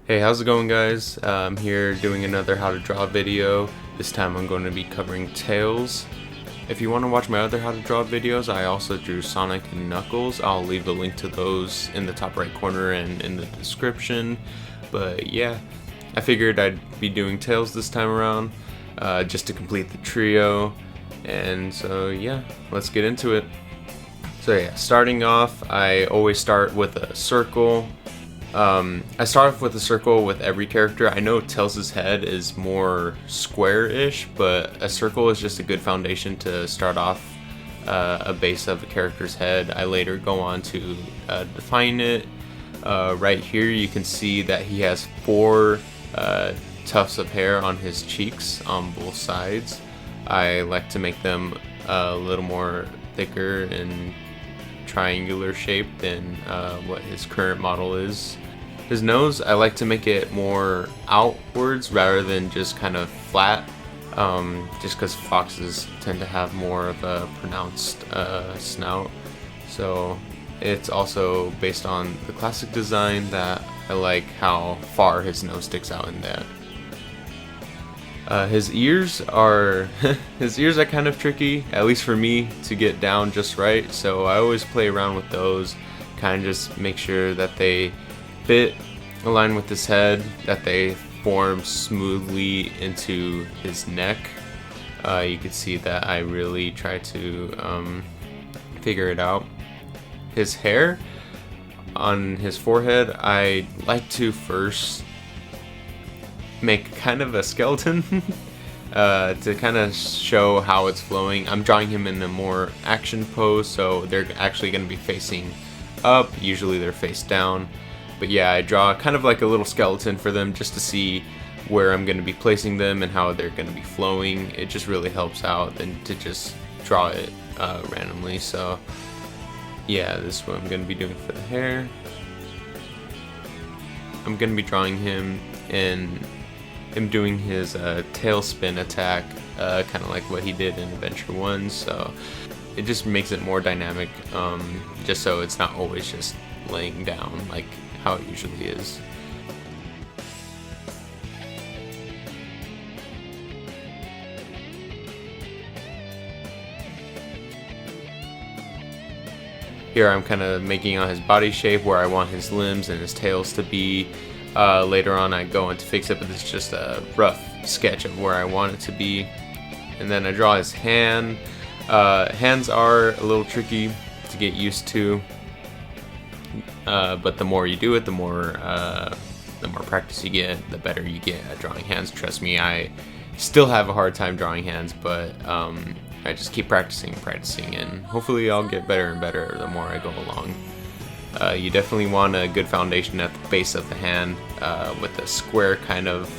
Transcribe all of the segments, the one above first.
Hey, how's it going, guys? I'm here doing another how to draw video. This time I'm going to be covering tails. If you want to watch my other how to draw videos, I also drew Sonic and Knuckles. I'll leave the link to those in the top right corner and in the description. But yeah, I figured I'd be doing tails this time around, just to complete the trio. And so yeah, let's get into it. So yeah, starting off, I always start with a circle. I start off with a circle with every character. I know Tails' head is more square-ish, but a circle is just a good foundation to start off a base of a character's head. I later go on to define it. Right here you can see that he has 4 tufts of hair on his cheeks on both sides. I like to make them a little more thicker and triangular shape than what his current model is. His nose, I like to make it more outwards rather than just kind of flat, just because foxes tend to have more of a pronounced snout. So it's also based on the classic design that I like how far his nose sticks out in that. His ears are his ears are kind of tricky, at least for me, to get down just right. So I always play around with those, kind of just make sure that they fit, align with his head, that they form smoothly into his neck. You can see that I really try to figure it out. His hair on his forehead, I like to first make kind of a skeleton to kind of show how it's flowing. I'm drawing him in a more action pose, so they're actually going to be facing up. Usually they're face down, but yeah, I draw kind of like a little skeleton for them just to see where I'm going to be placing them and how they're going to be flowing. It just really helps out than to just draw it randomly. So yeah, this is what I'm going to be doing for the hair. I'm going to be drawing him in him doing his tailspin attack, kind of like what he did in Adventure 1, so it just makes it more dynamic, just so it's not always just laying down like how it usually is. Here I'm kind of making out his body shape where I want his limbs and his tails to be. Later on I go in to fix it, but this is just a rough sketch of where I want it to be. And then I draw his hand. Hands are a little tricky to get used to, but the more you do it, the more practice you get, the better you get at drawing hands. Trust me, I still have a hard time drawing hands, but I just keep practicing, and hopefully I'll get better and better the more I go along. You definitely want a good foundation at the base of the hand with a square kind of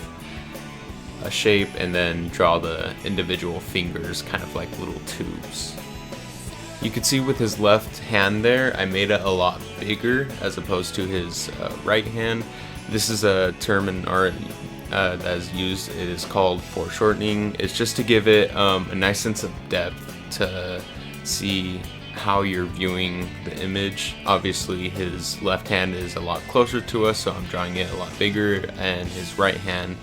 a shape, and then draw the individual fingers kind of like little tubes. You can see with his left hand there, I made it a lot bigger as opposed to his right hand. This is a term in art that is used. It is called foreshortening. It's just to give it a nice sense of depth to see how you're viewing the image. Obviously his left hand is a lot closer to us, so I'm drawing it a lot bigger, and his right hand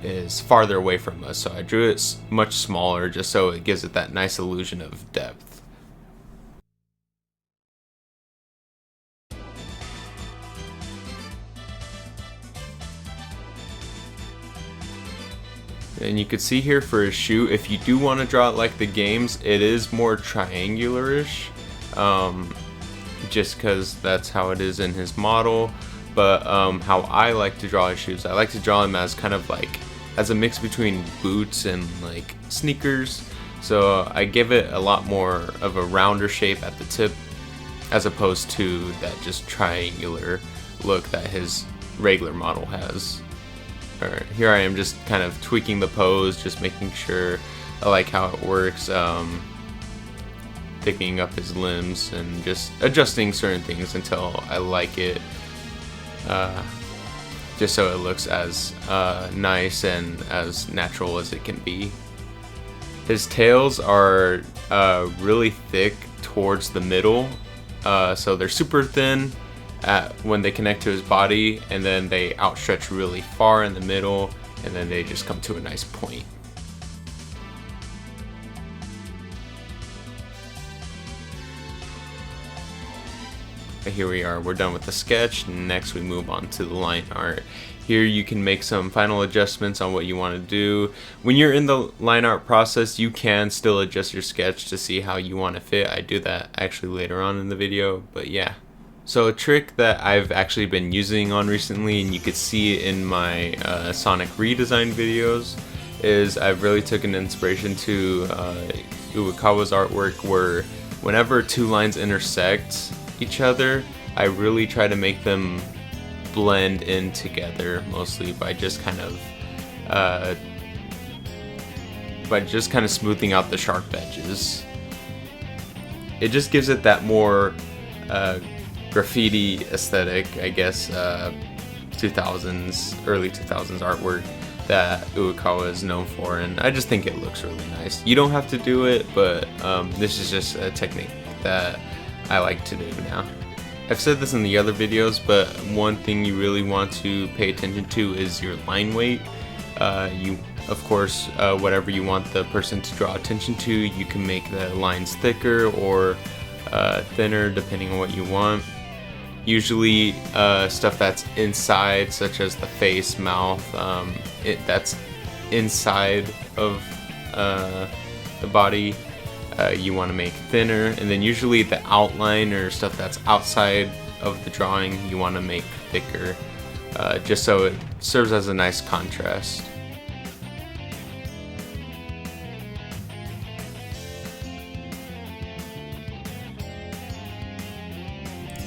is farther away from us, so I drew it much smaller just so it gives it that nice illusion of depth. And you can see here for his shoe, if you do want to draw it like the games, it is more triangular-ish, just because that's how it is in his model. But how I like to draw his shoes, I like to draw them as kind of like as a mix between boots and like sneakers. So I give it a lot more of a rounder shape at the tip, as opposed to that just triangular look that his regular model has. Alright, here I am just kind of tweaking the pose, just making sure I like how it works, thickening up his limbs and just adjusting certain things until I like it, just so it looks as nice and as natural as it can be. His tails are really thick towards the middle, so they're super thin when they connect to his body, and then they outstretch really far in the middle, and then they just come to a nice point. Here we are, we're done with the sketch. Next we move on to the line art. Here you can make some final adjustments on what you want to do. When you're in the line art process, you can still adjust your sketch to see how you want to fit. I do that actually later on in the video, but yeah. So a trick that I've actually been using on recently, and you could see it in my Sonic redesign videos, is I've really taken inspiration to Uekawa's artwork, where whenever two lines intersect each other, I really try to make them blend in together, mostly by just kind of smoothing out the sharp edges. It just gives it that more graffiti aesthetic, I guess, 2000s, early 2000s artwork that Uekawa is known for, and I just think it looks really nice. You don't have to do it, but this is just a technique that I like to do now. I've said this in the other videos, but one thing you really want to pay attention to is your line weight. Of course, whatever you want the person to draw attention to, you can make the lines thicker or thinner depending on what you want. Usually stuff that's inside, such as the face, mouth, that's inside of the body, you want to make thinner, and then usually the outline or stuff that's outside of the drawing you want to make thicker, just so it serves as a nice contrast.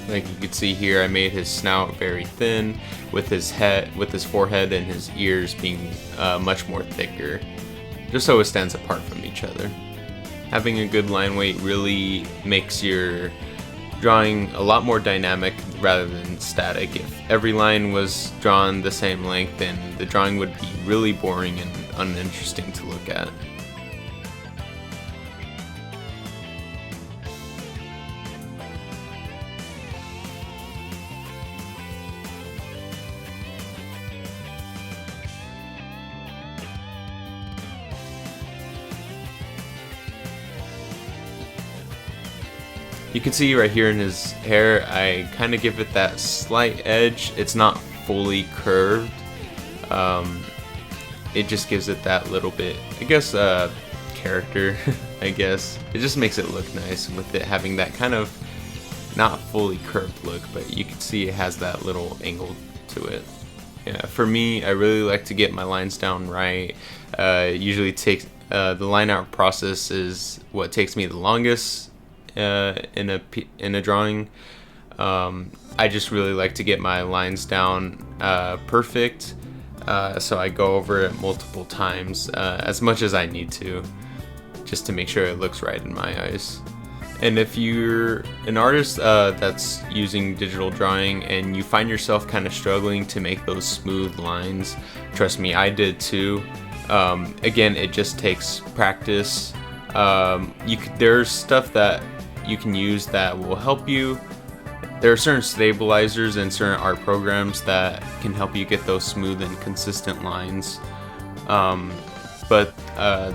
Like you can see here, I made his snout very thin, with his forehead and his ears being much more thicker, just so it stands apart from each other. Having a good line weight really makes your drawing a lot more dynamic rather than static. If every line was drawn the same length, then the drawing would be really boring and uninteresting to look at. You can see right here in his hair, I kind of give it that slight edge. It's not fully curved. It just gives it that little bit, I guess, character, I guess. It just makes it look nice with it having that kind of not fully curved look, but you can see it has that little angle to it. Yeah, for me, I really like to get my lines down right. Usually takes the line art process is what takes me the longest in a drawing. I just really like to get my lines down perfect, so I go over it multiple times, as much as I need to, just to make sure it looks right in my eyes. And if you're an artist that's using digital drawing and you find yourself kind of struggling to make those smooth lines, trust me, I did too. Again, it just takes practice. There's stuff that you can use that will help you. There are certain stabilizers and certain art programs that can help you get those smooth and consistent lines. But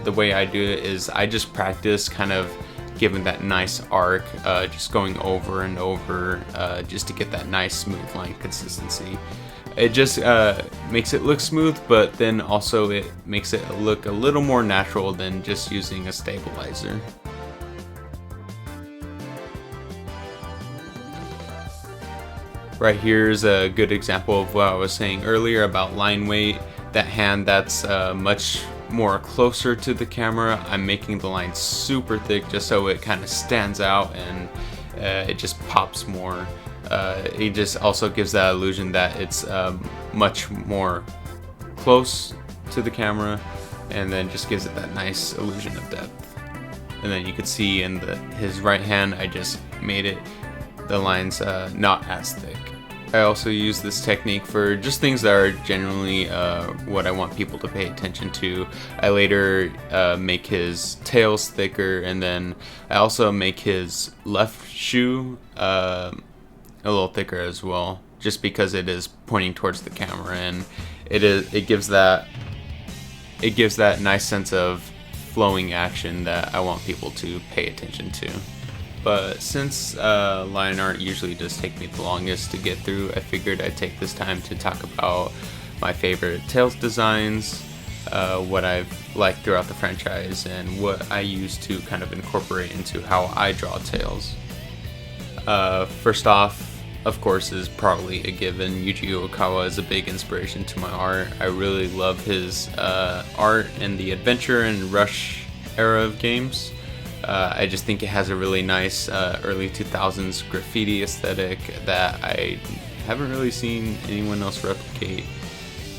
the way I do it is I just practice kind of giving that nice arc, just going over and over, just to get that nice smooth line consistency. It just makes it look smooth, but then also it makes it look a little more natural than just using a stabilizer. Right here is a good example of what I was saying earlier about line weight. That hand that's much more closer to the camera, I'm making the line super thick just so it kind of stands out and it just pops more. It just also gives that illusion that it's much more close to the camera, and then just gives it that nice illusion of depth. And then you can see in his right hand, I just made the lines not as thick. I also use this technique for just things that are generally what I want people to pay attention to. I later make his tails thicker, and then I also make his left shoe a little thicker as well, just because it is pointing towards the camera, and it gives that nice sense of flowing action that I want people to pay attention to. But since line art usually does take me the longest to get through, I figured I'd take this time to talk about my favorite Tails designs, what I've liked throughout the franchise, and what I use to kind of incorporate into how I draw Tails. First off, of course, is probably a given. Yuji Okawa is a big inspiration to my art. I really love his art in the adventure and rush era of games. I just think it has a really nice early 2000s graffiti aesthetic that I haven't really seen anyone else replicate.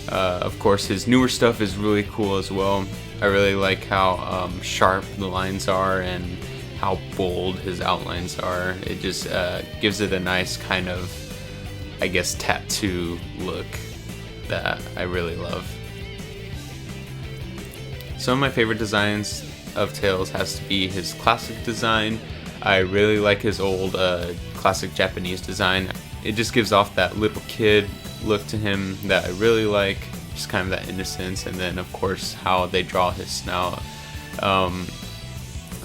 Of course, his newer stuff is really cool as well. I really like how sharp the lines are and how bold his outlines are. It just gives it a nice kind of, I guess, tattoo look that I really love. Some of my favorite designs of Tails has to be his classic design. I really like his old classic Japanese design. It just gives off that little kid look to him that I really like, just kind of that innocence, and then of course how they draw his snout.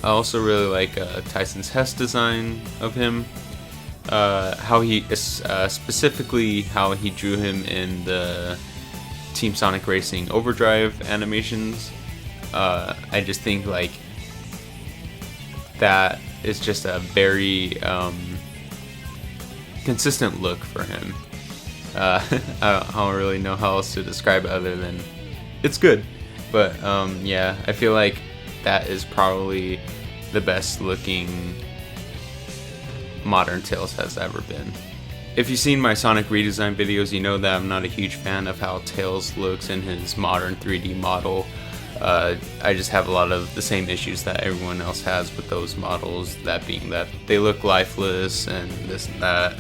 I also really like Tyson's Hess design of him, how he specifically how he drew him in the Team Sonic Racing Overdrive animations. I just think like that is just a very consistent look for him. I don't really know how else to describe it other than it's good. But yeah, I feel like that is probably the best looking modern Tails has ever been. If you've seen my Sonic redesign videos, you know that I'm not a huge fan of how Tails looks in his modern 3D model. I just have a lot of the same issues that everyone else has with those models, that being that they look lifeless and this and that.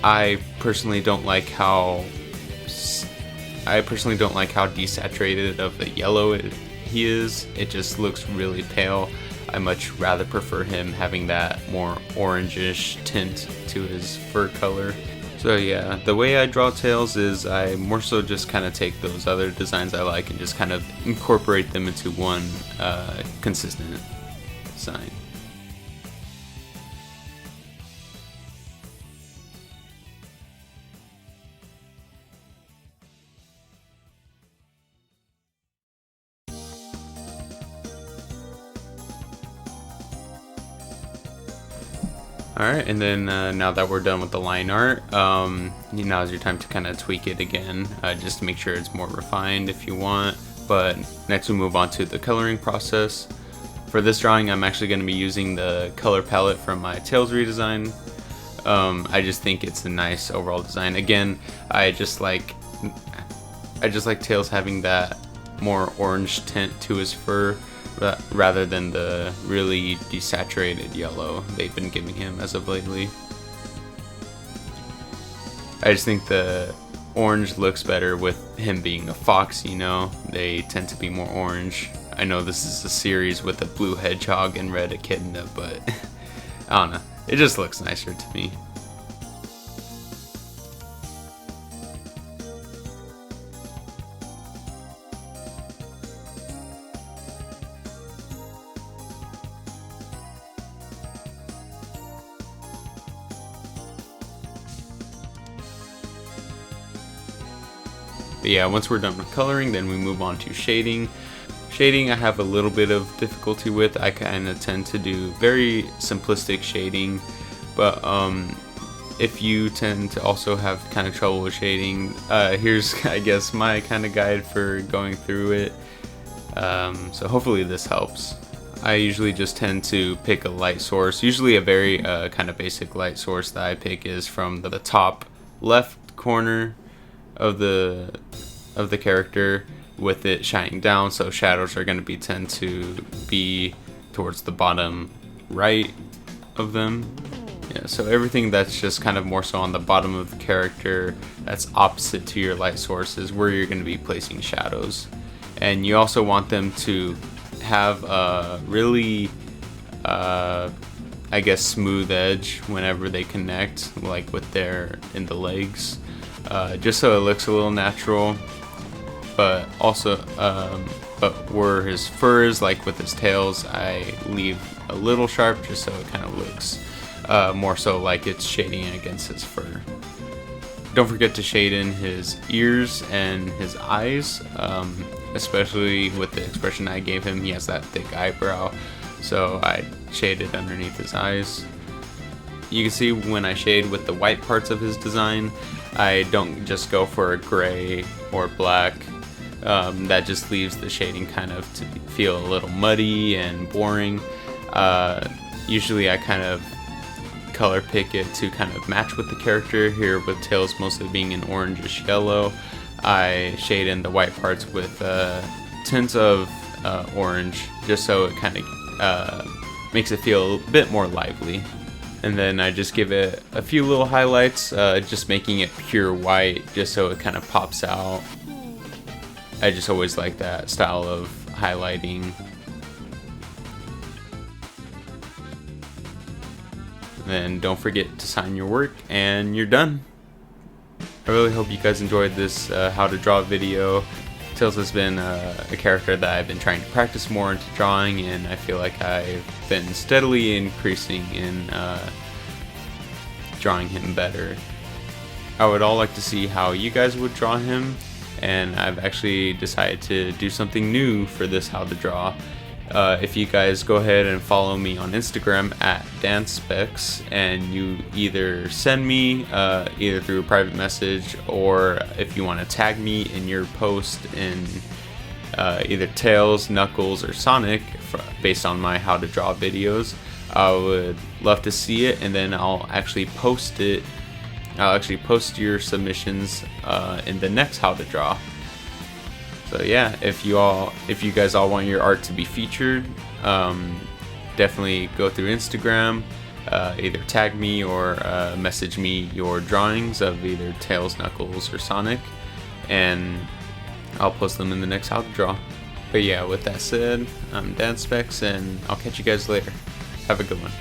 I personally don't like how desaturated of the yellow he is. It just looks really pale. I much rather prefer him having that more orangish tint to his fur color. So yeah, the way I draw Tails is I more so just kind of take those other designs I like and just kind of incorporate them into one consistent design. Alright, and then now that we're done with the line art, now is your time to kind of tweak it again, just to make sure it's more refined if you want. But next we move on to the coloring process. For this drawing, I'm actually going to be using the color palette from my Tails redesign. I just think it's a nice overall design. Again, I just like Tails having that more orange tint to his fur, rather than the really desaturated yellow they've been giving him as of lately. I just think the orange looks better with him being a fox, you know? They tend to be more orange. I know this is a series with a blue hedgehog and red echidna, but I don't know. It just looks nicer to me. But yeah, once we're done with coloring, then we move on to shading. Shading I have a little bit of difficulty with. I kind of tend to do very simplistic shading, but if you tend to also have kind of trouble with shading, here's I guess my kind of guide for going through it. So hopefully this helps. I usually just tend to pick a light source. Usually a very kind of basic light source that I pick is from the top left corner of the character, with it shining down, so shadows are going to tend to be towards the bottom right of them. Yeah, so everything that's just kind of more so on the bottom of the character that's opposite to your light source is where you're going to be placing shadows. And you also want them to have a really I guess, smooth edge whenever they connect, like with in the legs, just so it looks a little natural. But also, but where his fur is, like with his tails, I leave a little sharp just so it kind of looks more so like it's shading against his fur. Don't forget to shade in his ears and his eyes, especially with the expression I gave him. He has that thick eyebrow, so I shaded underneath his eyes. You can see when I shade with the white parts of his design, I don't just go for a gray or black. That just leaves the shading kind of to feel a little muddy and boring. Usually I kind of color pick it to kind of match with the character. Here with Tails mostly being an orangish yellow, I shade in the white parts with tints of orange, just so it kind of makes it feel a bit more lively. And then I just give it a few little highlights, just making it pure white, just so it kind of pops out. I just always like that style of highlighting. Then don't forget to sign your work and you're done. I really hope you guys enjoyed this how to draw video. Tails has been a character that I've been trying to practice more into drawing, and I feel like I've been steadily increasing in drawing him better. I would all like to see how you guys would draw him, and I've actually decided to do something new for this how to draw. If you guys go ahead and follow me on Instagram at DanSpex, and you either send me either through a private message, or if you want to tag me in your post in either Tails, Knuckles, or Sonic based on my how to draw videos, I would love to see it, and then I'll actually post it. I'll actually post your submissions in the next how to draw. So yeah, if you guys all want your art to be featured, definitely go through Instagram, either tag me or message me your drawings of either Tails, Knuckles, or Sonic, and I'll post them in the next how to draw. But yeah, with that said, I'm DanSpex, and I'll catch you guys later. Have a good one.